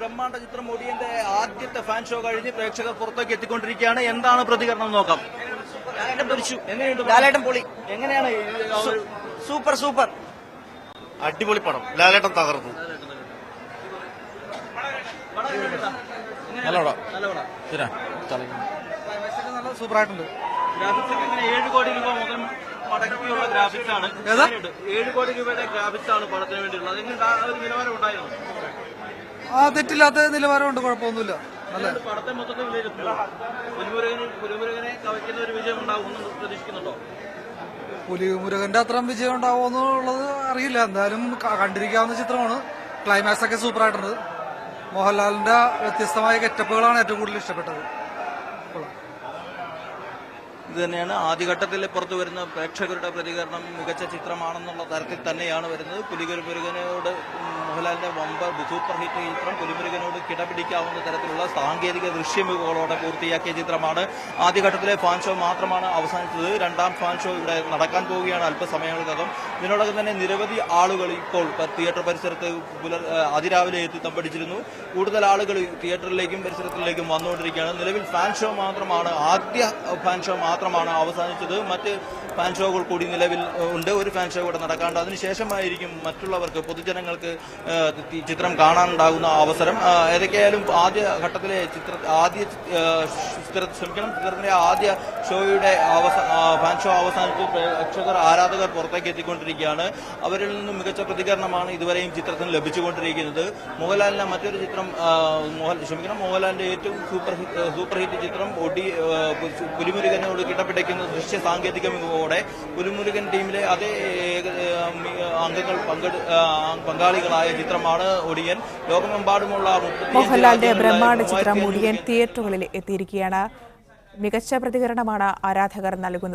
ബ്രഹ്മാണ്ഡ ചിത്രം ഒടിയന്റെ ആദ്യത്തെ fan show കഴിഞ്ഞ് പ്രേക്ഷകർ പുറത്തേക്ക് എത്തിക്കൊണ്ടിരിക്കുകയാണ്. എന്താണ് പ്രതികരണം നോക്കാം. ലാലേട്ടൻ പൊളി, എങ്ങനെയാണ് സൂപ്പർ സൂപ്പർ, അടിപൊളി പടം. ലാലേട്ടൻ തകർന്നു. നല്ല സൂപ്പറായിട്ടുണ്ട്. ഗ്രാഫിക്സ് ഒക്കെ 7 കോടി രൂപ മുതൽ മടക്കിയുള്ള ഗ്രാഫിക്സ് ആണ്. 7 കോടി രൂപയുടെ ഗ്രാഫിക്സ് ആണ് പടത്തിന് വേണ്ടിയുള്ളത്. ഒരു നിലവാരം ഉണ്ടായിരുന്നു. തെറ്റില്ലാത്ത നിലവാരമുണ്ട്, കുഴപ്പമൊന്നുമില്ല. നല്ല പടത്തെ മൊത്തത്തിൽ വിലയിരുത്തുന്നു. പുലിമുരുകനെ കവയ്ക്കുന്ന ഒരു വിജയം ഉണ്ടാകുമെന്ന് പ്രതീക്ഷിക്കുന്നുണ്ടോ? പുലിമുരുകന്റെ അത്രയും വിജയം ഉണ്ടാവുമെന്നുള്ളത് അറിയില്ല. എന്തായാലും കണ്ടിരിക്കാവുന്ന ചിത്രമാണ്. ക്ലൈമാക്സ് ഒക്കെ സൂപ്പറായിട്ടുണ്ട്. മോഹൻലാലിന്റെ വ്യത്യസ്തമായ ഗെറ്റപ്പുകളാണ് ഏറ്റവും കൂടുതൽ ഇഷ്ടപ്പെട്ടത്. ഇത് തന്നെയാണ് ആദ്യഘട്ടത്തിൽ പുറത്തു വരുന്ന പ്രേക്ഷകരുടെ പ്രതികരണം. മികച്ച ചിത്രമാണെന്നുള്ള തരത്തിൽ തന്നെയാണ് വരുന്നത്. പുലിമുരുകനോട് മോഹൻലാലിന്റെ വമ്പർ സൂപ്പർ ഹിറ്റ് ചിത്രം പുലിമുരുകനോട് കിടപിടിക്കാവുന്ന തരത്തിലുള്ള സാങ്കേതിക ദൃശ്യമികകളോടെ പൂർത്തിയാക്കിയ ചിത്രമാണ്. ആദ്യഘട്ടത്തിലെ ഫാൻ ഷോ മാത്രമാണ് അവസാനിച്ചത്. രണ്ടാം ഫാൻ ഷോ ഇവിടെ നടക്കാൻ പോവുകയാണ് അല്പസമയങ്ങൾക്കകം. ഇതിനോടകം തന്നെ നിരവധി ആളുകൾ ഇപ്പോൾ തിയേറ്റർ പരിസരത്ത് അതിരാവിലെ എത്തി തമ്പടിച്ചിരുന്നു. കൂടുതൽ ആളുകൾ തിയേറ്ററിലേക്കും പരിസരത്തിലേക്കും വന്നുകൊണ്ടിരിക്കുകയാണ്. നിലവിൽ ഫാൻ ഷോ മാത്രമാണ്, ആദ്യ ഫാൻ ഷോ മാത്രമാണ് അവസാനിച്ചത്. മറ്റ് ഫാൻ ഷോകൾ കൂടി നിലവിൽ ഉണ്ട്. ഒരു ഫാൻ ഷോ കൂടെ നടക്കാണ്ട് അതിനുശേഷമായിരിക്കും മറ്റുള്ളവർക്ക്, പൊതുജനങ്ങൾക്ക് ചിത്രം കാണാനുണ്ടാകുന്ന അവസരം. ഏതൊക്കെയായാലും ആദ്യ ഘട്ടത്തിലെ ചിത്രത്തിന്റെ ആദ്യ ഷോയുടെ ഫാൻ ഷോ അവസാനിച്ച് പ്രേക്ഷകർ, ആരാധകർ പുറത്തേക്ക് എത്തിക്കൊണ്ടിരിക്കുകയാണ്. അവരിൽ നിന്നും മികച്ച പ്രതികരണമാണ് ഇതുവരെയും ചിത്രത്തിന് ലഭിച്ചുകൊണ്ടിരിക്കുന്നത്. മോഹൻലാലിന്റെ മറ്റൊരു ചിത്രം, മോഹൻലാലിന്റെ ഏറ്റവും സൂപ്പർ ഹിറ്റ് ചിത്രം പുലിമുരുകനോട് കിടപിടിക്കുന്ന ദൃശ്യ സാങ്കേതിക മികവോടെ പുലിമുരുകൻ ടീമിലെ അതേ അംഗങ്ങൾ പങ്കാളികളായ ചിത്രമാണ് ഒടിയൻ. ലോകമെമ്പാടുമുള്ള മോഹൻലാലിന്റെ ബ്രഹ്മാണ്ഡ ചിത്രം ഒടിയൻ തിയേറ്ററുകളിൽ എത്തിയിരിക്കുകയാണ്. മികച്ച പ്രതികരണമാണ് ആരാധകർ നൽകുന്നത്.